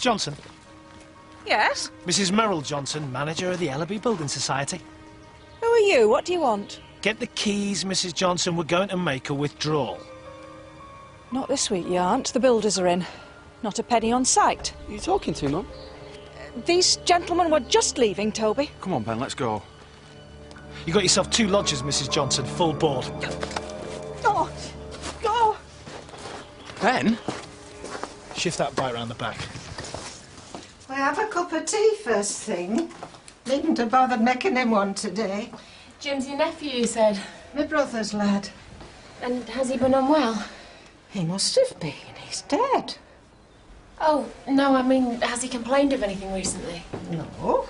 Johnson? Yes? Mrs. Merrill Johnson, manager of the Ellaby Building Society. Who are you? What do you want? Get the keys, Mrs. Johnson. We're going to make a withdrawal. Not this week, you aren't. The builders are in. Not a penny on site. Who are you talking to, Mum? These gentlemen were just leaving, Toby. Come on, Ben, let's go. You got yourself 2 lodgers, Mrs. Johnson, full board. Oh, oh. Ben? Shift that bite round the back. We have a cup of tea first thing. Needn't have bothered making him one today. Jim's your nephew, you said. My brother's lad. And has he been unwell? He must have been. He's dead. Oh, no, I mean, has he complained of anything recently? No.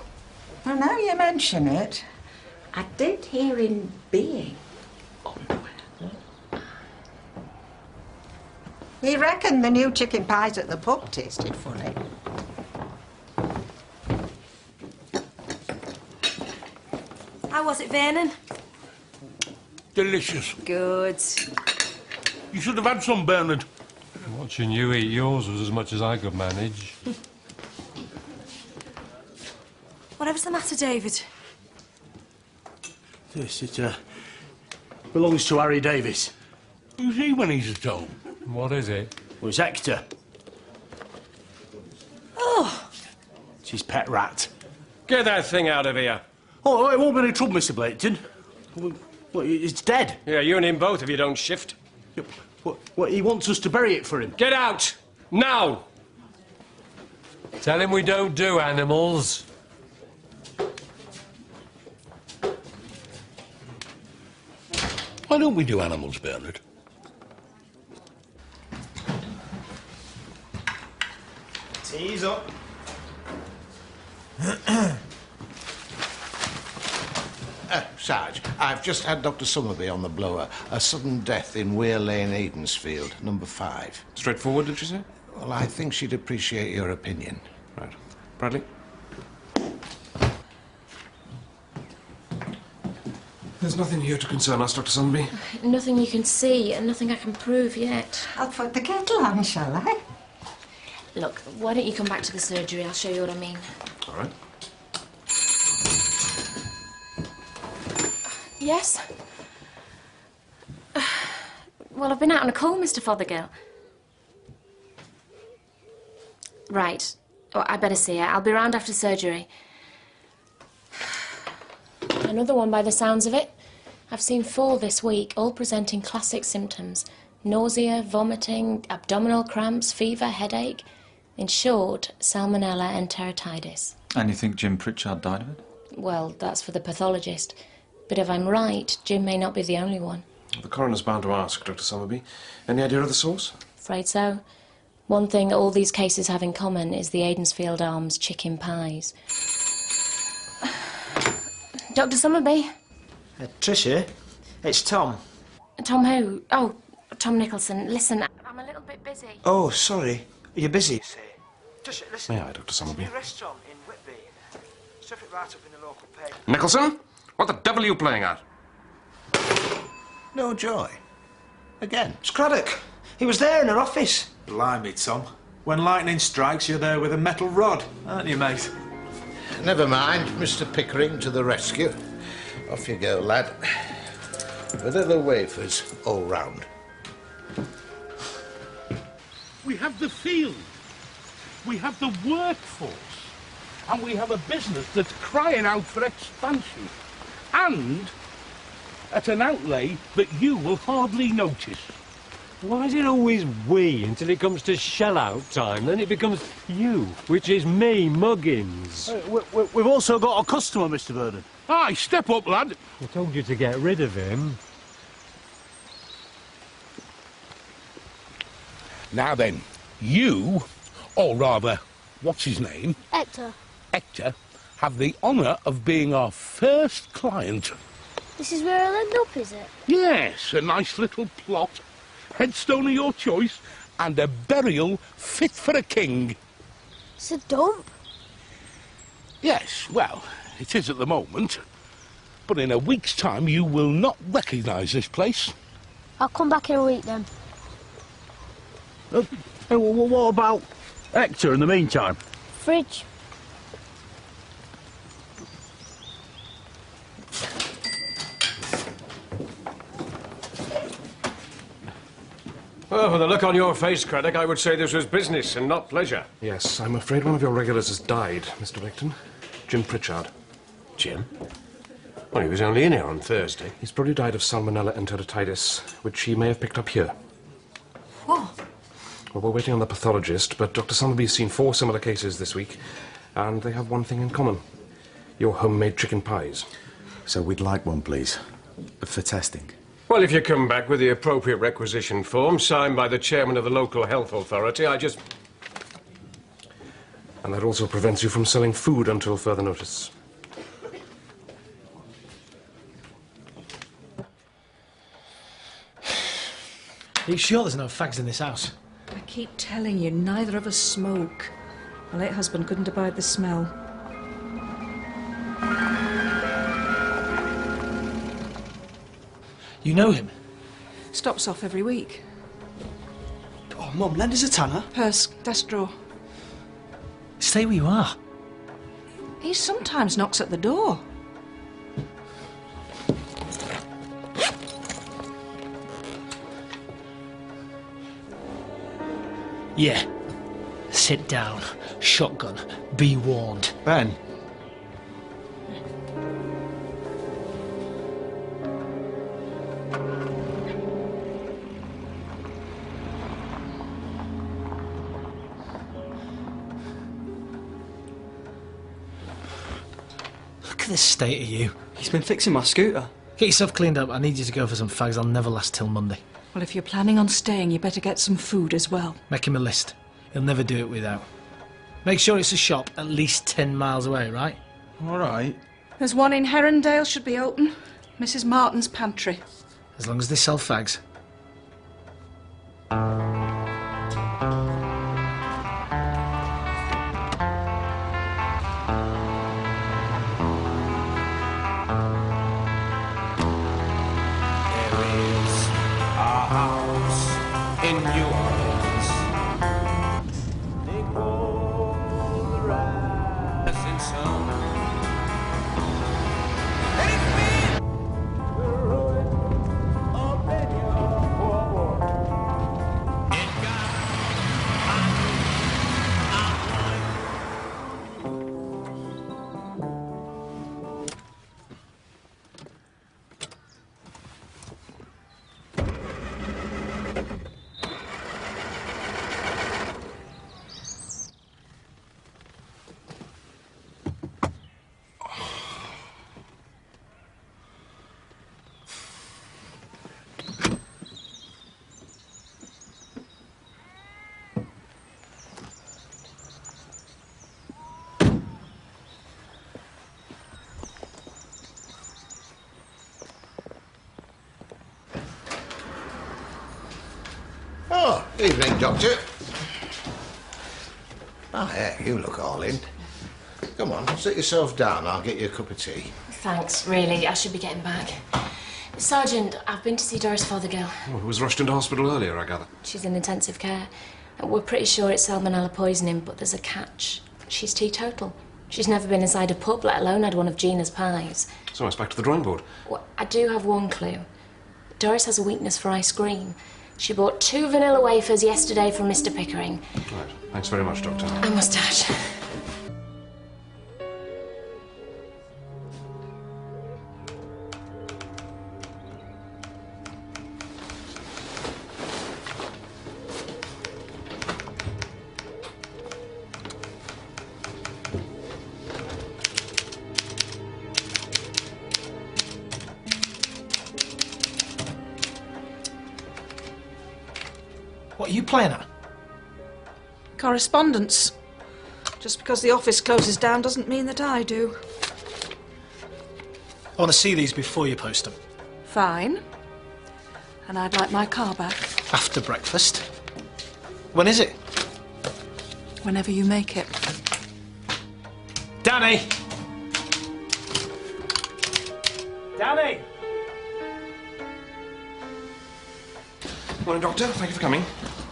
Well, now you mention it, I did hear him being unwell. He reckoned the new chicken pies at the pub tasted funny. How was it, Vernon? Delicious. Good. You should have had some, Bernard. Watching you eat yours was as much as I could manage. Whatever's the matter, David? It belongs to Harry Davis. Who's he when he's at home? What is it? Well, it's Hector. Oh! It's his pet rat. Get that thing out of here. Oh, it won't be any trouble, Mr. Blaketon. Well, it's dead. Yeah, you and him both if you don't shift. What, he wants us to bury it for him. Get out! Now! Tell him we don't do animals. Why don't we do animals, Bernard? Tea's up. Sarge, I've just had Dr. Summerbee on the blower. A sudden death in Weir Lane, Edensfield, number 5. Straightforward, did you say? Well, I think she'd appreciate your opinion. Right. Bradley? There's nothing here to concern us, Dr. Summerbee. Nothing you can see and nothing I can prove yet. I'll put the kettle on, shall I? Look, why don't you come back to the surgery? I'll show you what I mean. All right. Yes? Well, I've been out on a call, Mr. Fothergill. Right. Oh, I better see her. I'll be round after surgery. Another one by the sounds of it. I've seen 4 this week, all presenting classic symptoms. Nausea, vomiting, abdominal cramps, fever, headache. In short, salmonella enteritis. And you think Jim Pritchard died of it? Well, that's for the pathologist. But if I'm right, Jim may not be the only one. The coroner's bound to ask, Dr. Summerbee. Any idea of the source? Afraid so. One thing all these cases have in common is the Aidensfield Arms chicken pies. Dr. Summerbee? Tricia, it's Tom. Tom who? Oh, Tom Nicholson. Listen, I'm a little bit busy. Oh, sorry. You're busy, see. Tricia, listen. May I, Dr. Summerbee? There's a restaurant in Whitby. Stuff it right up in the local paper. Nicholson? What the devil are you playing at? No joy. Again. It's Craddock. He was there in her office. Blimey, Tom. When lightning strikes, you're there with a metal rod, aren't you, mate? Never mind, Mr. Pickering to the rescue. Off you go, lad. Vanilla wafers all round. We have the field. We have the workforce. And we have a business that's crying out for expansion. And at an outlay that you will hardly notice. Why is it always we until it comes to shell-out time? Then it becomes you, which is me, Muggins. We've also got a customer, Mr. Vernon. Aye, step up, lad. I told you to get rid of him. Now then, you, or rather, what's his name? Hector. Hector, have the honour of being our first client. This is where I'll end up, is it? Yes, a nice little plot, headstone of your choice, and a burial fit for a king. It's a dump. Yes, well, it is at the moment. But in a week's time, you will not recognise this place. I'll come back in a week then. Hey, what about Hector, in the meantime? Fridge. Well, with the look on your face, Craddock, I would say this was business and not pleasure. Yes, I'm afraid one of your regulars has died, Mr. Victon. Jim Pritchard. Jim? Well, he was only in here on Thursday. He's probably died of salmonella enteritis, which he may have picked up here. What? Well, we're waiting on the pathologist, but Dr. Summerbee's seen 4 similar cases this week, and they have one thing in common. Your homemade chicken pies. So we'd like one, please. For testing. Well, if you come back with the appropriate requisition form signed by the chairman of the local health authority, I just... And that also prevents you from selling food until further notice. Are you sure there's no fags in this house? I keep telling you, neither of us smoke. My late husband couldn't abide the smell. You know him? Stops off every week. Oh, Mum, lend us a tanner. Purse, desk drawer. Stay where you are. He sometimes knocks at the door. Yeah. Sit down. Shotgun. Be warned. Ben. Look at the state of you. He's been fixing my scooter. Get yourself cleaned up. I need you to go for some fags. I'll never last till Monday. Well, if you're planning on staying, you better get some food as well. Make him a list. He'll never do it without. Make sure it's a shop at least 10 miles away, right? All right. There's one in Herondale, should be open. Mrs. Martin's pantry. As long as they sell fags. In New Orleans. Oh, evening, Doctor. Oh, yeah, you look all in. Come on, sit yourself down. I'll get you a cup of tea. Thanks, really. I should be getting back. Sergeant, I've been to see Doris Fothergill. Oh, who was rushed into hospital earlier, I gather. She's in intensive care. We're pretty sure it's salmonella poisoning, but there's a catch. She's teetotal. She's never been inside a pub, let alone had one of Gina's pies. So it's back to the drawing board. Well, I do have one clue. Doris has a weakness for ice cream. She bought 2 vanilla wafers yesterday from Mr. Pickering. Right. Thanks very much, Doctor. I must dash. What are you playing at? Correspondence. Just because the office closes down doesn't mean that I do. I want to see these before you post them. Fine. And I'd like my car back. After breakfast. When is it? Whenever you make it. Danny! Danny! Morning, Doctor. Thank you for coming.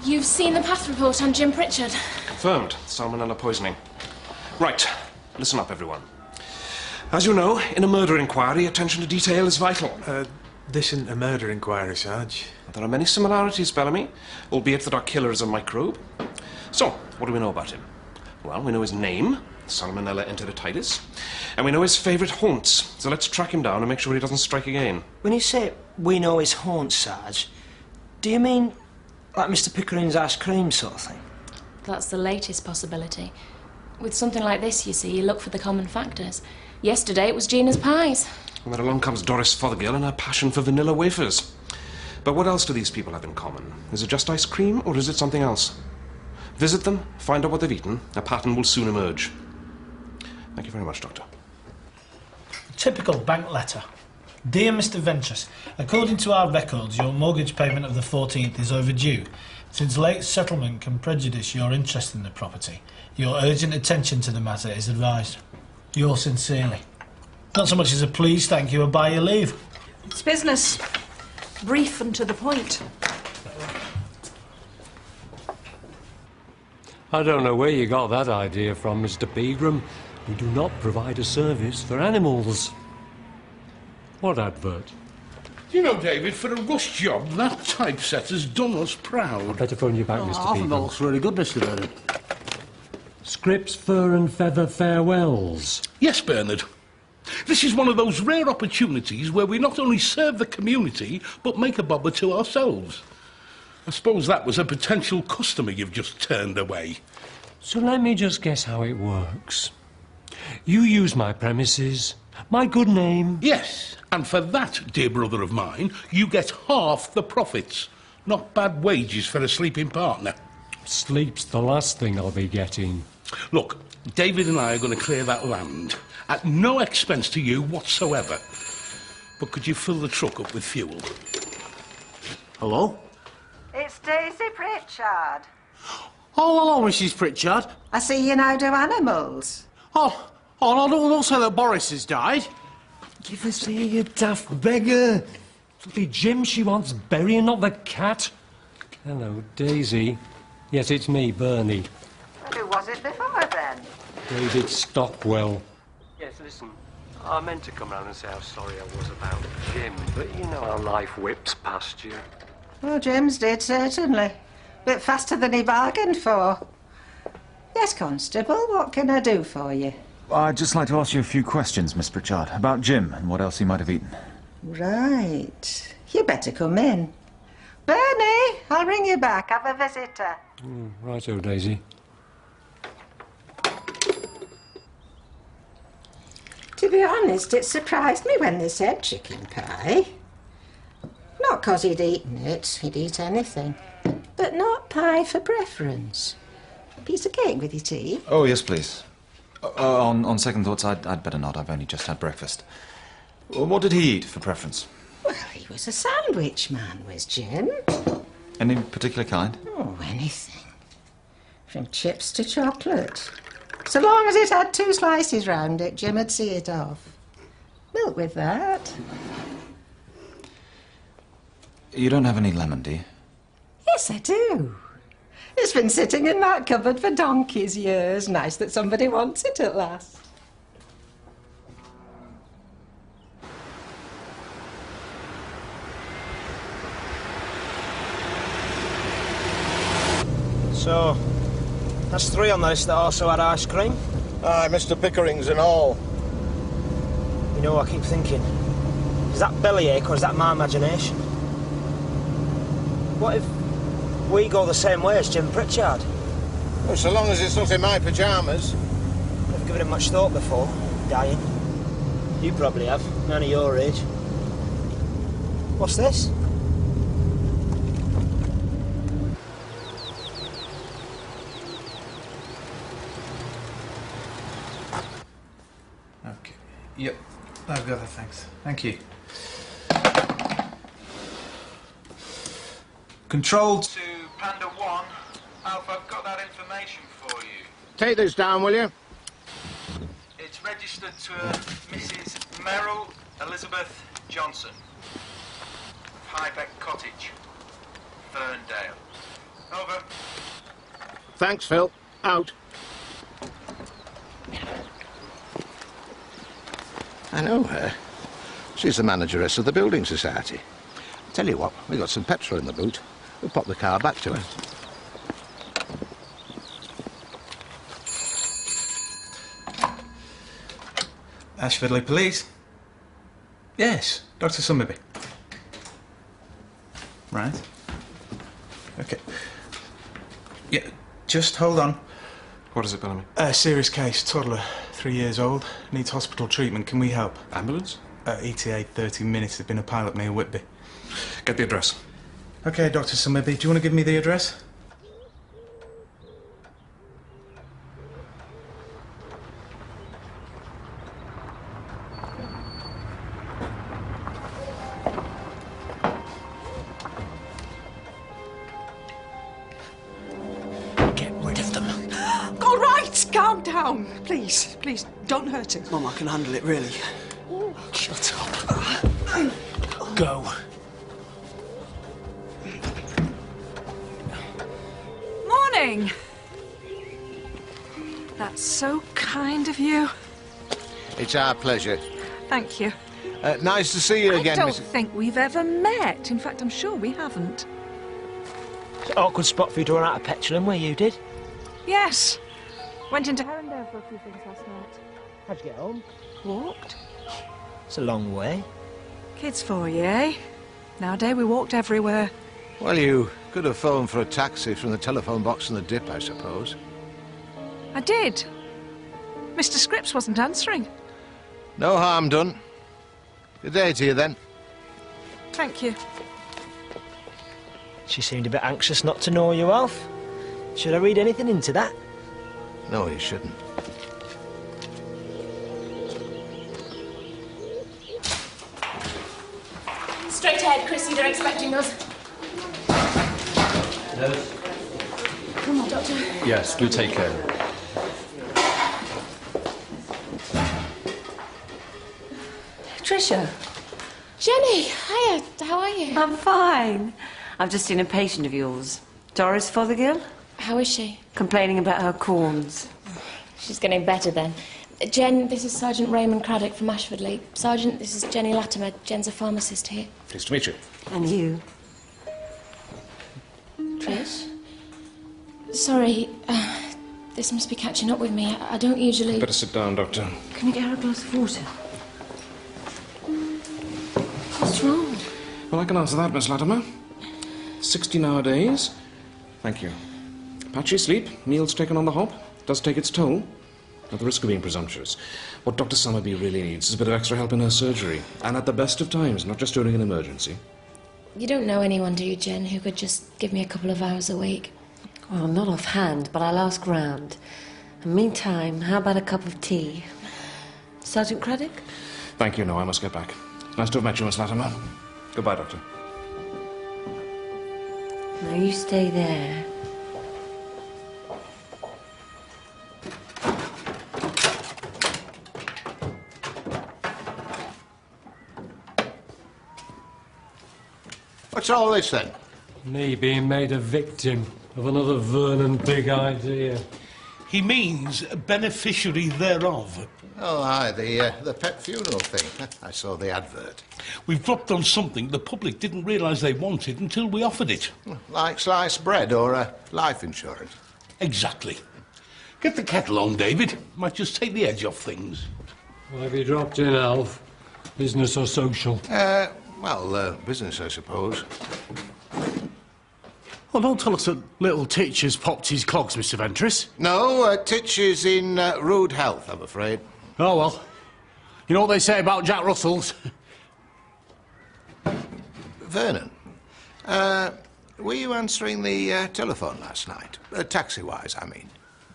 You've seen the path report on Jim Pritchard? Confirmed. Salmonella poisoning. Right. Listen up, everyone. As you know, in a murder inquiry, attention to detail is vital. This isn't a murder inquiry, Sarge. There are many similarities, Bellamy, albeit that our killer is a microbe. So, what do we know about him? Well, we know his name, Salmonella enteritis, and we know his favourite haunts. So let's track him down and make sure he doesn't strike again. When you say we know his haunts, Sarge, do you mean like Mr. Pickering's ice cream sort of thing? That's the latest possibility. With something like this, you see, you look for the common factors. Yesterday it was Gina's pies. And then along comes Doris Fothergill and her passion for vanilla wafers. But what else do these people have in common? Is it just ice cream, or is it something else? Visit them, find out what they've eaten. A pattern will soon emerge. Thank you very much, Doctor. Typical bank letter. Dear Mr. Ventress, according to our records, your mortgage payment of the 14th is overdue. Since late settlement can prejudice your interest in the property, your urgent attention to the matter is advised. Yours sincerely. Not so much as a please, thank you, or by your leave. It's business. Brief and to the point. I don't know where you got that idea from, Mr. Pegram. We do not provide a service for animals. What advert? You know, David, for a rush job, that typesetter's done us proud. I'd better phone you back, Mr. I think Pegram. that looks really good, Mr. Vernon. Scripps, fur and feather farewells. Yes, Bernard. This is one of those rare opportunities where we not only serve the community, but make a bobber to ourselves. I suppose that was a potential customer you've just turned away. So let me just guess how it works. You use my premises, my good name. Yes, and for that, dear brother of mine, you get half the profits. Not bad wages for a sleeping partner. Sleep's the last thing I'll be getting. Look, David and I are going to clear that land at no expense to you whatsoever. But could you fill the truck up with fuel? Hello? It's Daisy Pritchard. Oh, hello, Mrs. Pritchard. I see you now do animals. Oh, no, don't say that Boris has died. Give us here, you daft beggar. Bloody Jim she wants burying, not the cat. Hello, Daisy. Yes, it's me, Bernie. Who was it before then? David Stockwell. Yes, listen, I meant to come round and say how sorry I was about Jim, but you know how life whips past you. Oh, Jim's did, certainly. Bit faster than he bargained for. Yes, Constable, what can I do for you? I'd just like to ask you a few questions, Miss Pritchard, about Jim and what else he might have eaten. Right. You better come in. Bernie, I'll ring you back. Have a visitor. Righto, Daisy. To be honest, it surprised me when they said chicken pie. Not 'cause he'd eaten it, he'd eat anything. But not pie for preference. A piece of cake with your tea? Oh, yes, please. On second thoughts, I'd better not. I've only just had breakfast. What did he eat for preference? Well, he was a sandwich man, was Jim. Any particular kind? Oh, anything. From chips to chocolate. So long as it had 2 slices round it, Jim would see it off. Milk with that. You don't have any lemon, do you? Yes, I do. It's been sitting in that cupboard for donkey's years. Nice that somebody wants it at last. So, that's 3 on the list that also had ice cream. Aye, Mr. Pickering's and all. You know, I keep thinking, is that bellyache or is that my imagination? What if we go the same way as Jim Pritchard? Well, so long as it's not in my pyjamas. I've given it much thought before, dying. You probably have, man of your age. What's this? Okay. Yep, I've got it, thanks. Thank you. Control to Panda 1. Alpha, I've got that information for you. Take this down, will you? It's registered to Mrs. Merrill Elizabeth Johnson, Highbeck Cottage, Ferndale. Over. Thanks, Phil. Out. I know her. She's the manageress of the Building Society. Tell you what, we got some petrol in the boot. We'll pop the car back to her. Ashfordly Police? Yes, Dr. Summerbee. Right. Okay. Yeah, just hold on. What is it, Bellamy? A serious case, toddler, 3 years old, needs hospital treatment. Can we help? Ambulance? ETA 30 minutes. There's been a pilot near Whitby. Get the address. Okay, Dr. Summerbee, do you want to give me the address? Get rid of them. All right, calm down. Please, please, don't hurt him. Mum, I can handle it, really. Shut up. Go. Morning. That's so kind of you. It's our pleasure. Thank you. Nice to see you again, I don't Mrs. think we've ever met. In fact, I'm sure we haven't. It's an awkward spot for you to run out of petrol in where you did. Yes. Went into Herondale for a few things last night. How'd you get home? Walked. It's a long way. Kids for you, eh? Nowadays we walked everywhere. Well, you could have phoned for a taxi from the telephone box in the dip, I suppose. I did. Mr. Scripps wasn't answering. No harm done. Good day to you, then. Thank you. She seemed a bit anxious not to know you, Alf. Should I read anything into that? No, you shouldn't. Straight ahead, Chrissy, they're expecting us. Come on, Doctor. Yes, do take care. Tricia. Jenny, hiya. How are you? I'm fine. I've just seen a patient of yours, Doris Fothergill. How is she? Complaining about her corns. She's getting better then. Jen, this is Sergeant Raymond Craddock from Ashfordly. Sergeant, this is Jenny Latimer. Jen's a pharmacist here. Pleased to meet you. And you. Trish? Sorry, this must be catching up with me. I don't usually... Better sit down, Doctor. Can you get her a glass of water? What's wrong? Well, I can answer that, Miss Latimer. 16-hour days. Thank you. Patchy sleep, meals taken on the hop. Does take its toll. At the risk of being presumptuous, what Dr. Summerbee really needs is a bit of extra help in her surgery. And at the best of times, not just during an emergency. You don't know anyone, do you, Jen, who could just give me a couple of hours a week? Well, not offhand, but I'll ask round. And meantime, how about a cup of tea? Sergeant Craddock? Thank you, no, I must get back. Nice to have met you, Miss Latimer. Goodbye, Doctor. Now you stay there. What's all this, then? Me being made a victim of another Vernon big idea. He means beneficiary thereof. Oh, aye, the pet funeral thing. I saw the advert. We've dropped on something the public didn't realise they wanted until we offered it. Like sliced bread or life insurance. Exactly. Get the kettle on, David. Might just take the edge off things. What have you dropped in, Alf? Business or social? Well, business, I suppose. Well, don't tell us that little Titch has popped his clogs, Mr. Ventress. No, Titch is in rude health, I'm afraid. Oh, well. You know what they say about Jack Russells? Vernon, were you answering the telephone last night? Taxi-wise, I mean.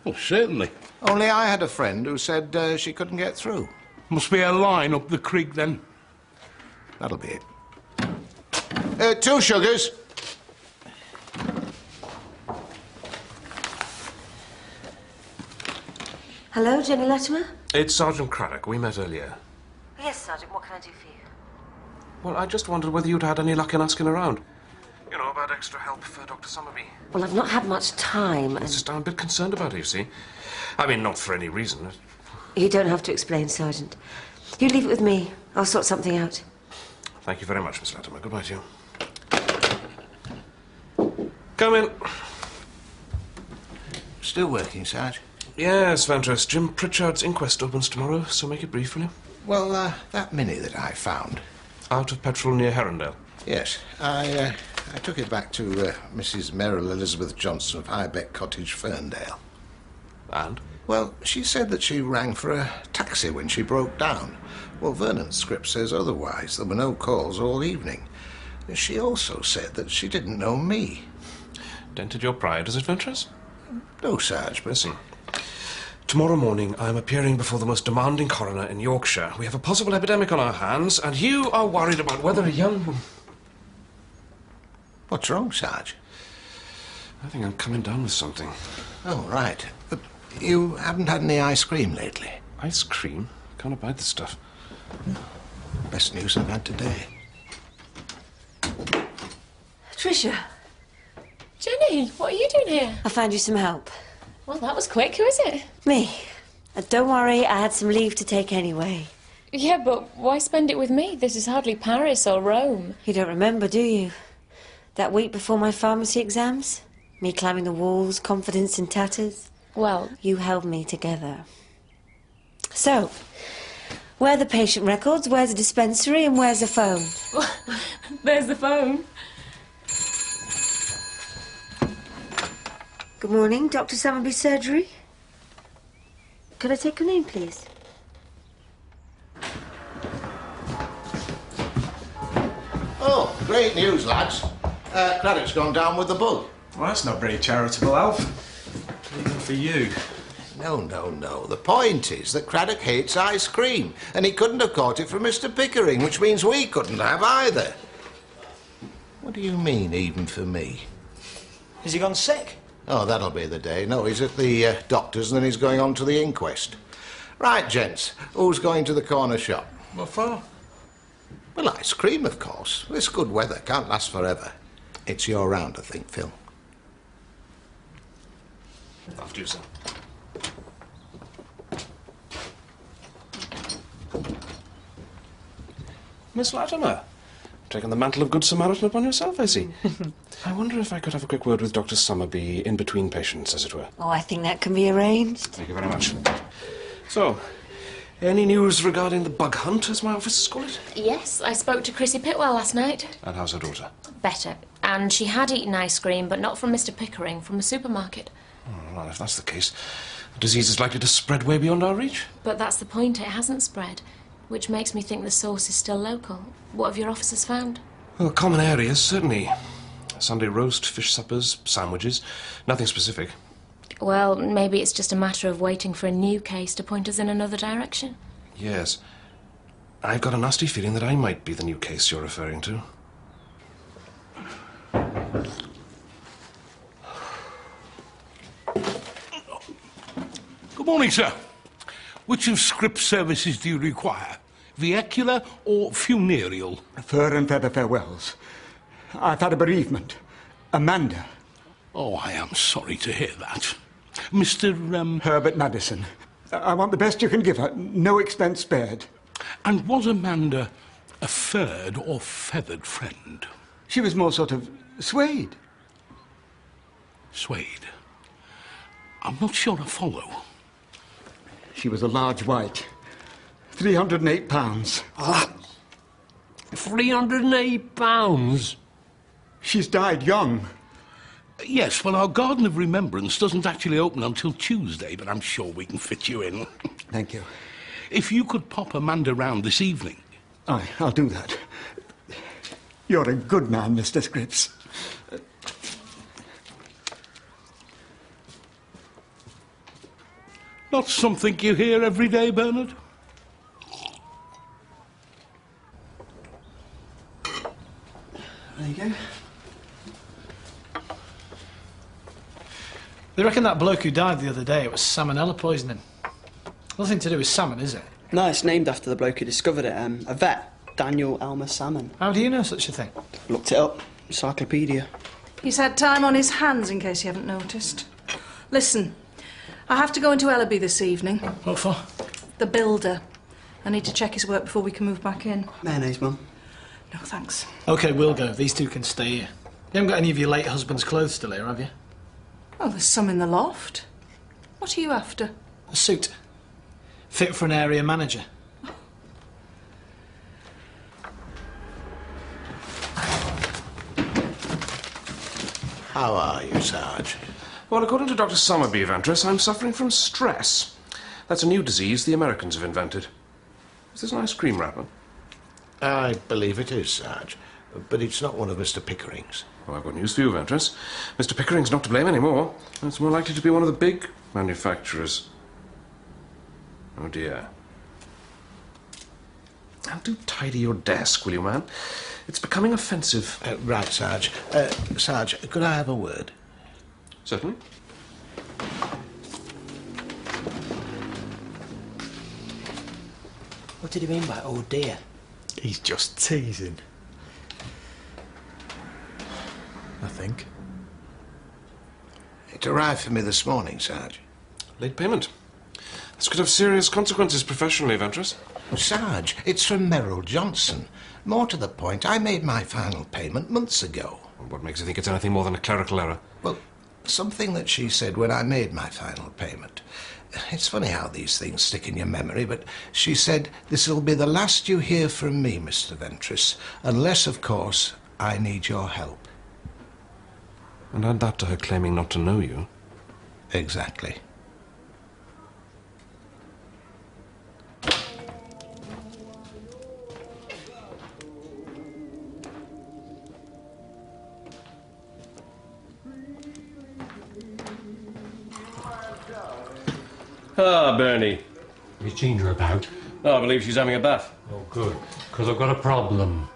Oh, certainly. Only I had a friend who said she couldn't get through. Must be a line up the creek, then. That'll be it. 2 sugars. Hello, Jenny Latimer? It's Sergeant Craddock. We met earlier. Yes, Sergeant. What can I do for you? Well, I just wondered whether you'd had any luck in asking around. You know, about extra help for Dr. Summerbee. Well, I've not had much time. It's just I'm a bit concerned about her, you see. I mean, not for any reason. You don't have to explain, Sergeant. You leave it with me. I'll sort something out. Thank you very much, Miss Latimer. Goodbye to you. Come in. Still working, Sarge? Yes, Ventress. Jim Pritchard's inquest opens tomorrow, so make it brief, will you? Well, that Mini that I found. Out of petrol near Herondale? Yes. I took it back to Mrs. Merrill Elizabeth Johnson of Highbeck Cottage, Ferndale. And? Well, she said that she rang for a taxi when she broke down. Well, Vernon's script says otherwise. There were no calls all evening. She also said that she didn't know me. Dented your pride, does it, Ventress? No, Sarge, but... Listen. Tomorrow morning, I'm appearing before the most demanding coroner in Yorkshire. We have a possible epidemic on our hands, and you are worried about whether a young... What's wrong, Sarge? I think I'm coming down with something. Oh, right. But you haven't had any ice cream lately? Ice cream? Can't abide the stuff. Best news I've had today. Tricia. Jenny, what are you doing here? I found you some help. Well, that was quick. Who is it? Me. Don't worry, I had some leave to take anyway. Yeah, but why spend it with me? This is hardly Paris or Rome. You don't remember, do you? That week before my pharmacy exams? Me climbing the walls, confidence in tatters? Well... You held me together. So, where are the patient records, where's the dispensary, and where's the phone? There's the phone. Good morning, Dr. Summerbee's surgery. Could I take your name, please? Oh, great news, lads. Craddock's gone down with the bug. Well, that's not very charitable, Alf. Even for you. No. The point is that Craddock hates ice cream, and he couldn't have caught it from Mr. Pickering, which means we couldn't have either. What do you mean, even for me? Has he gone sick? Oh, that'll be the day. No, he's at the doctor's, and then he's going on to the inquest. Right, gents, who's going to the corner shop? What for? Well, ice cream, of course. This good weather can't last forever. It's your round, I think, Phil. After you, sir. Miss Latimer, taking the mantle of Good Samaritan upon yourself, I see. I wonder if I could have a quick word with Dr. Summerbee in between patients, as it were. Oh, I think that can be arranged. Thank you very much. So, any news regarding the bug hunt, as my officers call it? Yes, I spoke to Chrissy Pitwell last night. And how's her daughter? Better. And she had eaten ice cream, but not from Mr. Pickering, from the supermarket. Oh, well, if that's the case, the disease is likely to spread way beyond our reach. But that's the point, it hasn't spread, which makes me think the source is still local. What have your officers found? Well, common areas, certainly. Sunday roast, fish suppers, sandwiches. Nothing specific. Well, maybe it's just a matter of waiting for a new case to point us in another direction. Yes. I've got a nasty feeling that I might be the new case you're referring to. Good morning, sir. Which of Scripps services do you require? Vehicular or funereal? Fur and feather farewells. I've had a bereavement. Amanda. Oh, I am sorry to hear that. Mr. Herbert Madison. I want the best you can give her. No expense spared. And was Amanda a furred or feathered friend? She was more sort of suede. Suede? I'm not sure I follow. She was a large white. 308 pounds. Ah! 308 pounds? She's died young. Yes, well, our Garden of Remembrance doesn't actually open until Tuesday, but I'm sure we can fit you in. Thank you. If you could pop Amanda round this evening. Aye, I'll do that. You're a good man, Mr. Scripps. Not something you hear every day, Bernard? There you go. They reckon that bloke who died the other day, it was salmonella poisoning. Nothing to do with salmon, is it? No, it's named after the bloke who discovered it, a vet, Daniel Elmer Salmon. How do you know such a thing? Looked it up. encyclopedia. He's had time on his hands, in case you haven't noticed. Listen, I have to go into Ellaby this evening. What for? The builder. I need to check his work before we can move back in. Mayonnaise, Mum. No, thanks. OK, we'll go. These two can stay here. You haven't got any of your late husband's clothes still here, have you? Oh, there's some in the loft. What are you after? A suit. Fit for an area manager. How are you, Sarge? Well, according to Dr. Summerbee, Ventress, I'm suffering from stress. That's a new disease the Americans have invented. Is this an ice cream wrapper? I believe it is, Sarge. But it's not one of Mr. Pickering's. Well, I've got news for you, Ventress. Mr. Pickering's not to blame anymore. It's more likely to be one of the big manufacturers. Oh, dear. And do tidy your desk, will you, man? It's becoming offensive. Right, Sarge. Sarge, could I have a word? Certainly. What did he mean by oh dear? He's just teasing. I think. It arrived for me this morning, Sarge. Late payment. This could have serious consequences professionally, Ventress. Sarge, it's from Merrill Johnson. More to the point, I made my final payment months ago. What makes you think it's anything more than a clerical error? Well, something that she said when I made my final payment. It's funny how these things stick in your memory, but she said, "This'll be the last you hear from me, Mr. Ventress, unless, of course, I need your help." And add that to her claiming not to know you. Exactly. Ah, Bernie. Is Gina about? Oh, I believe she's having a bath. Oh, good. Because I've got a problem.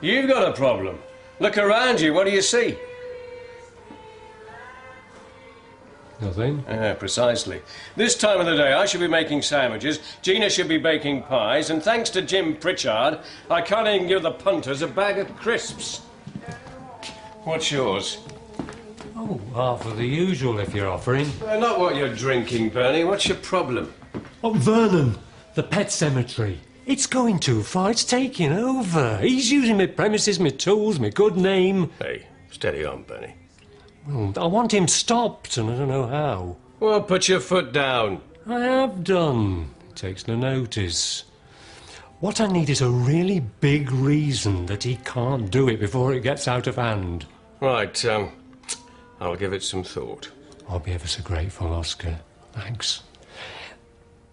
You've got a problem. Look around you. What do you see? Nothing. Precisely. This time of the day, I should be making sandwiches, Gina should be baking pies, and thanks to Jim Pritchard, I can't even give the punters a bag of crisps. What's yours? Oh, half of the usual if you're offering. Not what you're drinking, Bernie. What's your problem? Oh, Vernon, the pet cemetery. It's going too far. It's taking over. He's using my premises, my tools, my good name. Hey, steady on, Bernie. Well, I want him stopped, and I don't know how. Well, put your foot down. I have done. He takes no notice. What I need is a really big reason that he can't do it before it gets out of hand. Right, I'll give it some thought. I'll be ever so grateful, Oscar. Thanks.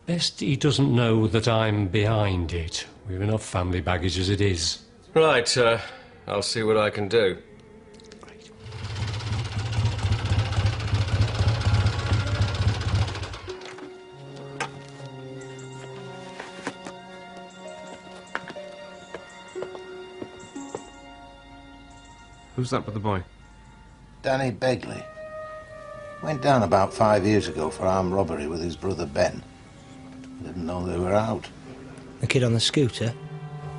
Best he doesn't know that I'm behind it. We've enough family baggage as it is. Right, I'll see what I can do. Who's that with the boy? Danny Begley. Went down about 5 years ago for armed robbery with his brother Ben. Didn't know they were out. The kid on the scooter?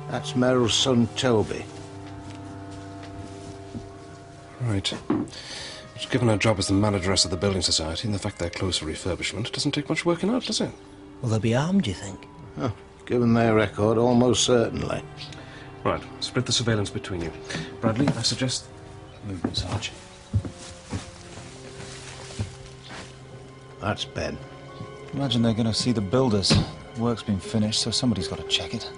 That's Merrill's son, Toby. Right. She's given her job as the manageress of the Building Society, and the fact they're closed for refurbishment doesn't take much working out, does it? Will they be armed, do you think? Oh, given their record, almost certainly. Right, split the surveillance between you. Bradley, I suggest movement, Sarge. That's Ben. Imagine they're going to see the builders. Work's been finished, so somebody's got to check it.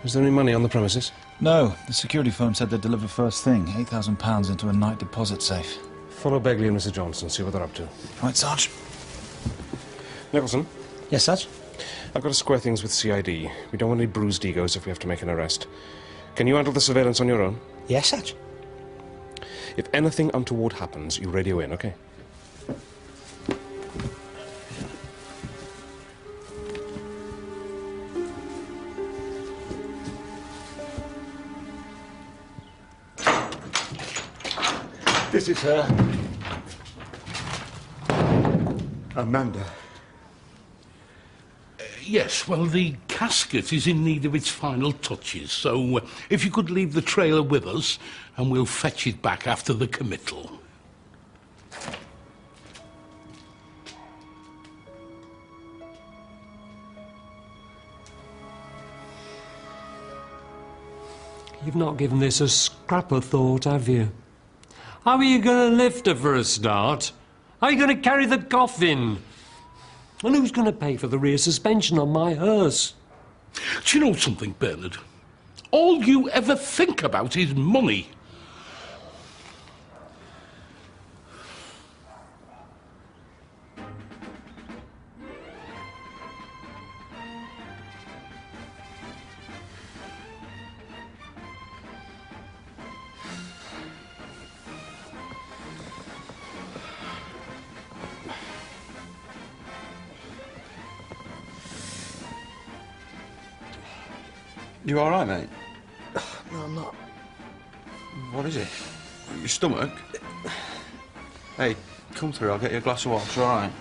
Is there any money on the premises? No, the security firm said they'd deliver first thing. £8,000 into a night deposit safe. Follow Begley and Mrs. Johnson, see what they're up to. Right, Sarge. Nicholson? Yes, Sarge? I've got to square things with CID. We don't want any bruised egos if we have to make an arrest. Can you handle the surveillance on your own? Yes, Sarge. If anything untoward happens, you radio in, okay? This is her. Amanda. Yes, well, the casket is in need of its final touches, so if you could leave the trailer with us, and we'll fetch it back after the committal. You've not given this a scrap of thought, have you? How are you going to lift her for a start? How are you going to carry the coffin? And who's going to pay for the rear suspension on my hearse? Do you know something, Bernard? All you ever think about is money. You all right, mate? No, I'm not. What is it? Your stomach? Hey, come through. I'll get you a glass of water. It's all right.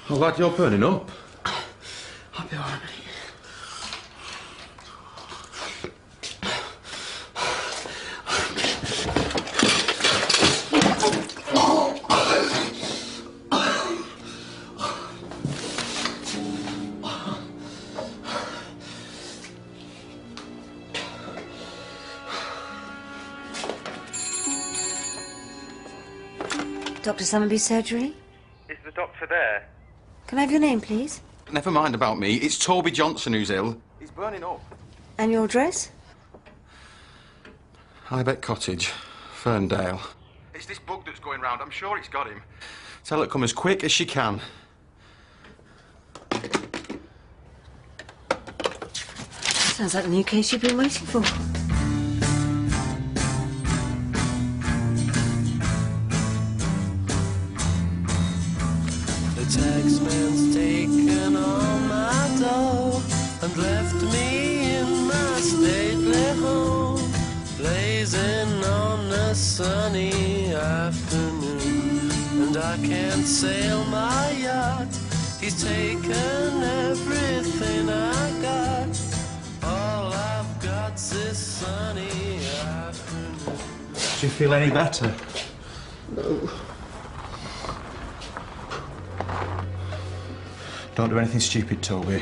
I'm glad you're burning up. I'll be all right, mate. Dr. Summerbee's surgery? Is the doctor there? Can I have your name, please? Never mind about me. It's Toby Johnson who's ill. He's burning up. And your address? Highbeck Cottage, Ferndale. It's this bug that's going round. I'm sure it's got him. Tell her to come as quick as she can. Sounds like the new case you've been waiting for. Taxman's taken all my dough and left me in my stately home, blazing on a sunny afternoon. And I can't sail my yacht, he's taken everything I got. All I've got's this sunny afternoon. Do you feel any better? No. Don't do anything stupid, Toby.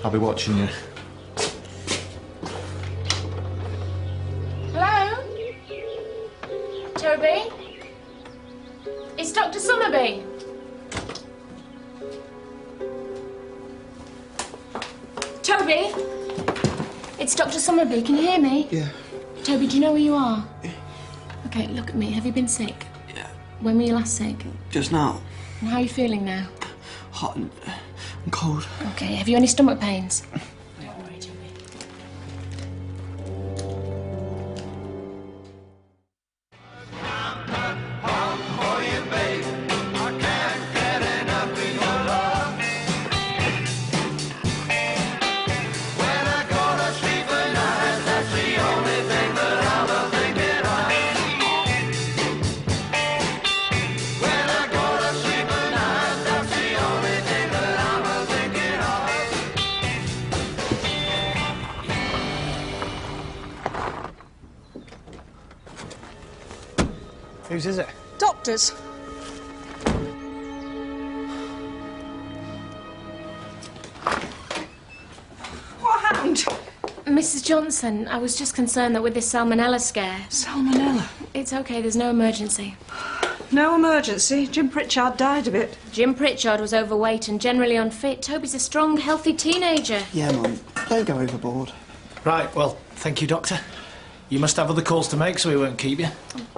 I'll be watching you. Hello? Toby? It's Dr. Summerbee. Toby? It's Dr. Summerbee. Can you hear me? Yeah. Toby, do you know where you are? Yeah. Okay, look at me. Have you been sick? Yeah. When were you last sick? Just now. And how are you feeling now? Hot and cold. Okay, have you any stomach pains? Whose is it? Doctor's. What happened? Mrs. Johnson, I was just concerned that with this salmonella scare... Salmonella? It's okay, there's no emergency. No emergency. Jim Pritchard died of it. Jim Pritchard was overweight and generally unfit. Toby's a strong, healthy teenager. Yeah, Mum. Don't go overboard. Right, well, thank you, Doctor. You must have other calls to make, so we won't keep you.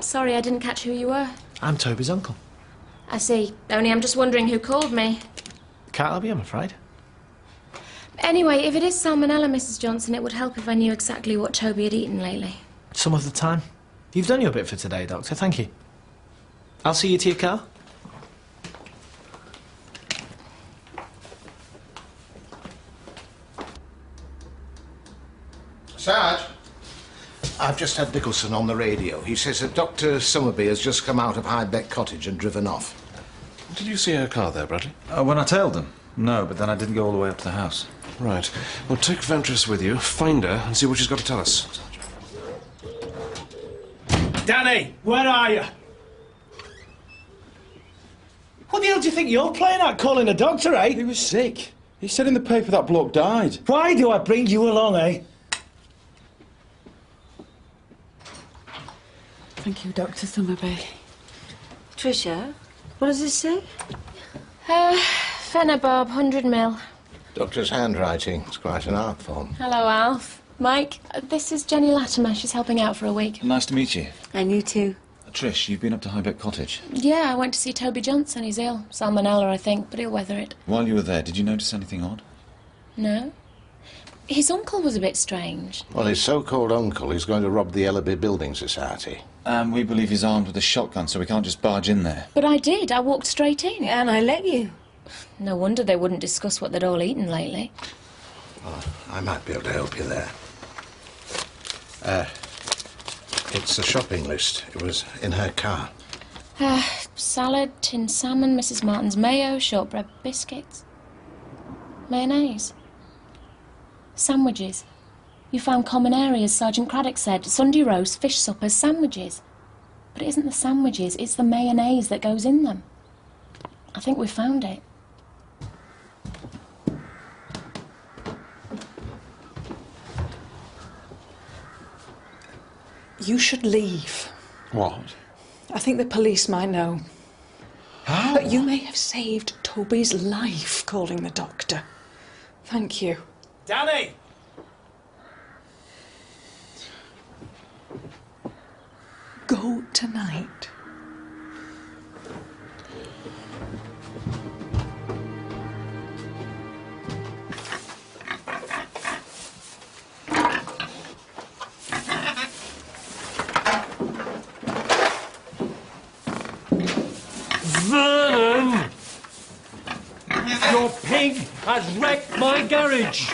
Sorry, I didn't catch who you were. I'm Toby's uncle. I see. Only I'm just wondering who called me. Can't help you, I'm afraid. Anyway, if it is salmonella, Mrs. Johnson, it would help if I knew exactly what Toby had eaten lately. Some of the time. You've done your bit for today, Doctor. Thank you. I'll see you to your car. Sarge, I've just had Nicholson on the radio. He says that Dr. Summerbee has just come out of Hydebeck Cottage and driven off. Did you see her car there, Bradley? When I tailed them? No, but then I didn't go all the way up to the house. Right. Well, take Ventress with you, find her, and see what she's got to tell us. Danny, where are you? What the hell do you think you're playing at, calling a doctor, eh? He was sick. He said in the paper that bloke died. Why do I bring you along, eh? Thank you, Dr. Summerbee. Tricia, what does this say? Phenobarb, 100 ml. Doctor's handwriting. It's quite an art form. Hello, Alf. Mike, this is Jenny Latimer. She's helping out for a week. Nice to meet you. And you too. Trish, you've been up to Hydebeck Cottage. Yeah, I went to see Toby Johnson. He's ill. Salmonella, I think, but he'll weather it. While you were there, did you notice anything odd? No. His uncle was a bit strange. Well, his so-called uncle is going to rob the Ellaby Building Society. And we believe he's armed with a shotgun, so we can't just barge in there. But I did. I walked straight in. And I let you. No wonder they wouldn't discuss what they'd all eaten lately. Well, I might be able to help you there. It's a shopping list. It was in her car. Salad, tinned salmon, Mrs. Martin's mayo, shortbread biscuits. Mayonnaise. Sandwiches. You found common areas, Sergeant Craddock said. Sunday roast, fish suppers, sandwiches. But it isn't the sandwiches, it's the mayonnaise that goes in them. I think we found it. You should leave. What? I think the police might know. How? But you may have saved Toby's life calling the doctor. Thank you. Danny! Go tonight. Vernon! Your pig has wrecked my garage.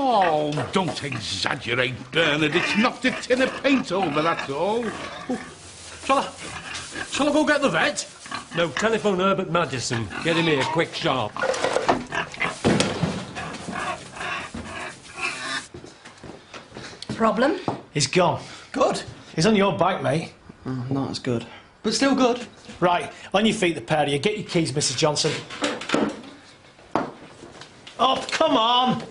Oh, don't exaggerate, Bernard. It's knocked a tin of paint over, that's all. Shall I go get the vet? No, telephone Herbert Madison. Get him here, quick, sharp. Problem? He's gone. Good. He's on your bike, mate. Oh, not as good. But still good. Right, on your feet, the pair of you. Get your keys, Mrs. Johnson. Oh, come on!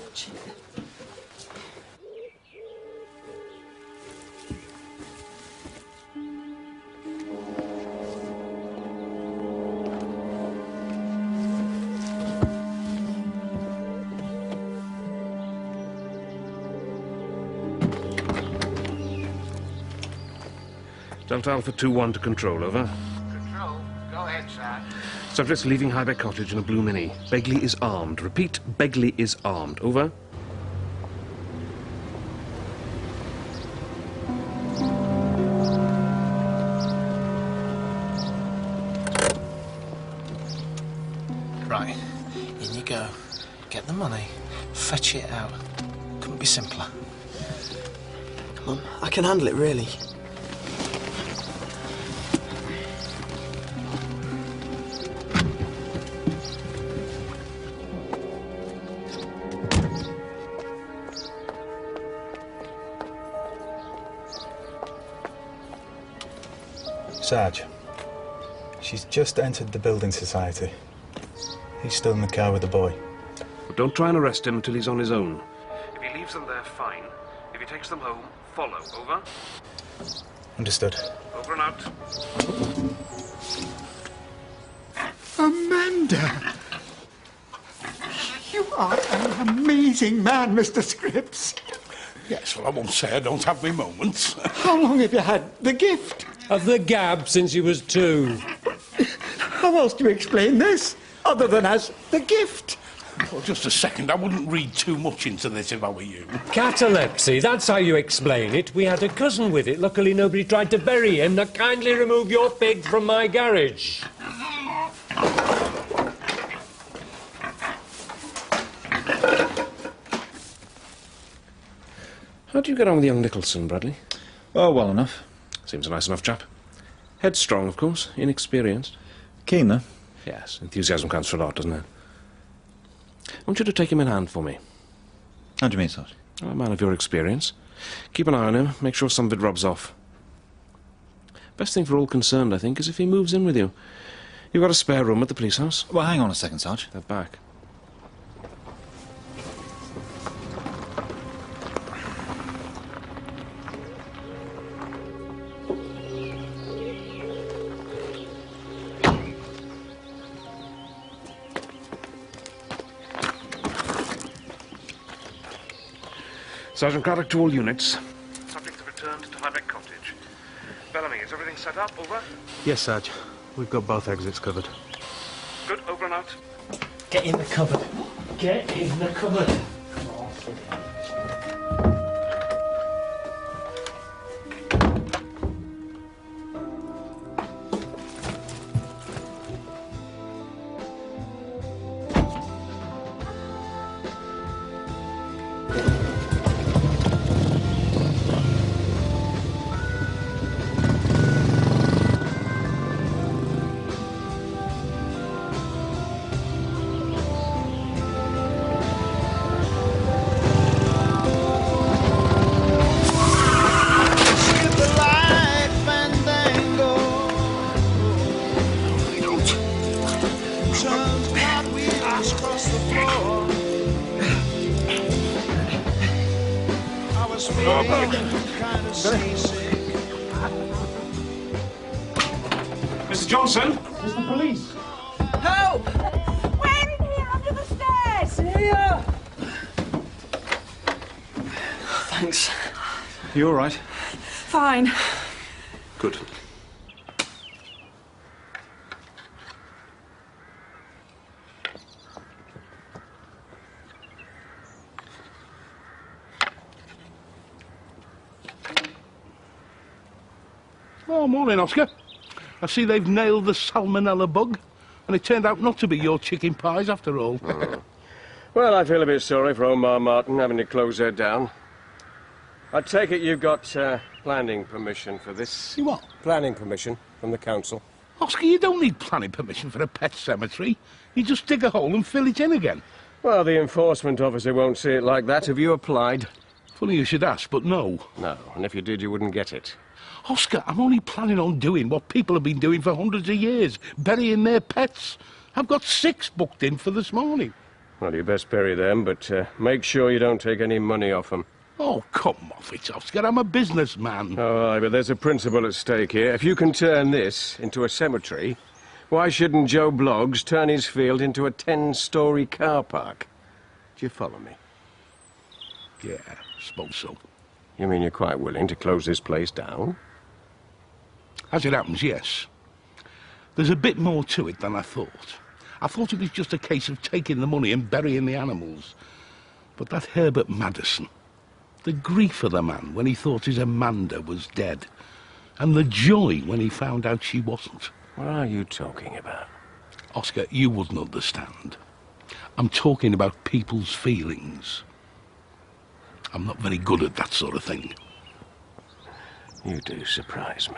Delta Alpha 2-1 to control, over. Control, go ahead, sir. Subject's leaving Hydebeck Cottage in a blue Mini. Begley is armed. Repeat, Begley is armed. Over. Right, in you go. Get the money, fetch it out. Couldn't be simpler. Come on, I can handle it, really. Sarge, she's just entered the building society. He's still in the car with the boy. But don't try and arrest him until he's on his own. If he leaves them there, fine. If he takes them home, follow. Over. Understood. Over and out. Amanda! You are an amazing man, Mr. Scripps. Yes, well, I won't say I don't have my moments. How long have you had the gift? Of the gab since he was 2. How else do you explain this, other than as the gift? Well, just a second. I wouldn't read too much into this if I were you. Catalepsy, that's how you explain it. We had a cousin with it. Luckily, nobody tried to bury him. Now, kindly remove your pig from my garage. How do you get on with young Nicholson, Bradley? Oh, well enough. Seems a nice enough chap. Headstrong, of course, inexperienced. Keen, though? Yes, enthusiasm counts for a lot, doesn't it? I want you to take him in hand for me. How do you mean, Sarge? A man of your experience. Keep an eye on him, make sure some of it rubs off. Best thing for all concerned, I think, is if he moves in with you. You've got a spare room at the police house? Well, hang on a second, Sarge. They're back. Sergeant Craddock to all units. Subjects have returned to Highbeck Cottage. Bellamy, is everything set up? Over? Yes, Sarge. We've got both exits covered. Good, over and out. Get in the cupboard. Get in the cupboard. Come on. Mr. Johnson? It's the police. Help! Wendy, under the stairs! Here! Thanks. You all right? Fine. Good. Oh, morning, Oscar. I see they've nailed the salmonella bug, and it turned out not to be your chicken pies after all. Well, I feel a bit sorry for Omar Martin having to close her down. I take it you've got planning permission for this? You what? Planning permission from the council. Oscar, you don't need planning permission for a pet cemetery. You just dig a hole and fill it in again. Well, the enforcement officer won't see it like that. Have you applied? Funny you should ask, but no. No, and if you did, you wouldn't get it. Oscar, I'm only planning on doing what people have been doing for hundreds of years, burying their pets. I've got 6 booked in for this morning. Well, you best bury them, but make sure you don't take any money off them. Oh, come off it, Oscar. I'm a businessman. All right, but there's a principle at stake here. If you can turn this into a cemetery, why shouldn't Joe Bloggs turn his field into a 10-storey car park? Do you follow me? Yeah, suppose so. You mean you're quite willing to close this place down? As it happens, yes. There's a bit more to it than I thought. I thought it was just a case of taking the money and burying the animals. But that Herbert Madison, the grief of the man when he thought his Amanda was dead, and the joy when he found out she wasn't. What are you talking about? Oscar, you wouldn't understand. I'm talking about people's feelings. I'm not very good at that sort of thing. You do surprise me.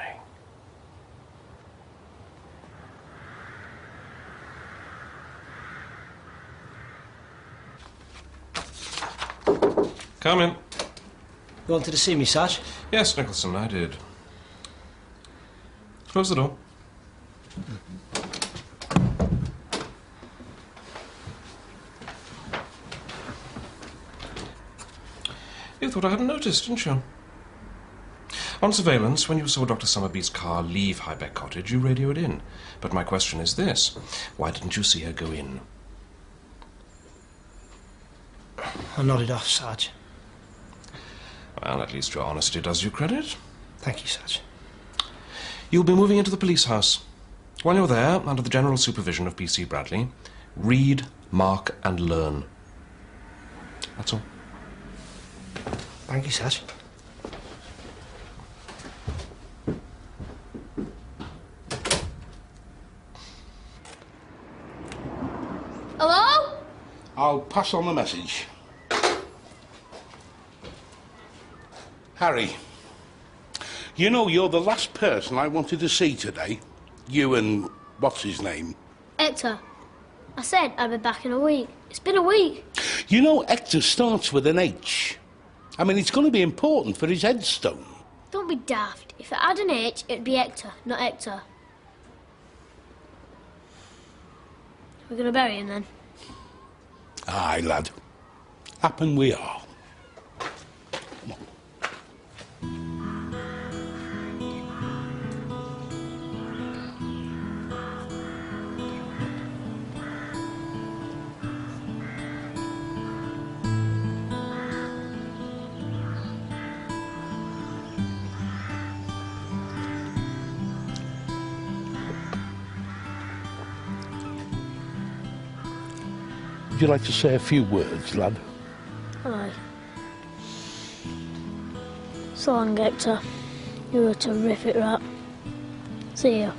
Come in. You wanted to see me, Sarge? Yes, Nicholson, I did. Close the door. You thought I hadn't noticed, didn't you? On surveillance, when you saw Dr. Summerbee's car leave Highbeck Cottage, you radioed in. But my question is this. Why didn't you see her go in? I nodded off, Sarge. Well, at least your honesty does you credit. Thank you, Sarge. You'll be moving into the police house. While you're there, under the general supervision of P.C. Bradley, read, mark, and learn. That's all. Thank you, Sarge. Hello? I'll pass on the message. Harry, you know you're the last person I wanted to see today. You and what's his name? Hector. I said I'd be back in a week. It's been a week. You know Hector starts with an H. I mean, it's going to be important for his headstone. Don't be daft. If it had an H, it'd be Hector, not Hector. We're going to bury him then? Aye, lad. Happen we are. Would you like to say a few words, lad? Aye. So long, Hector. You're a terrific rat. See you.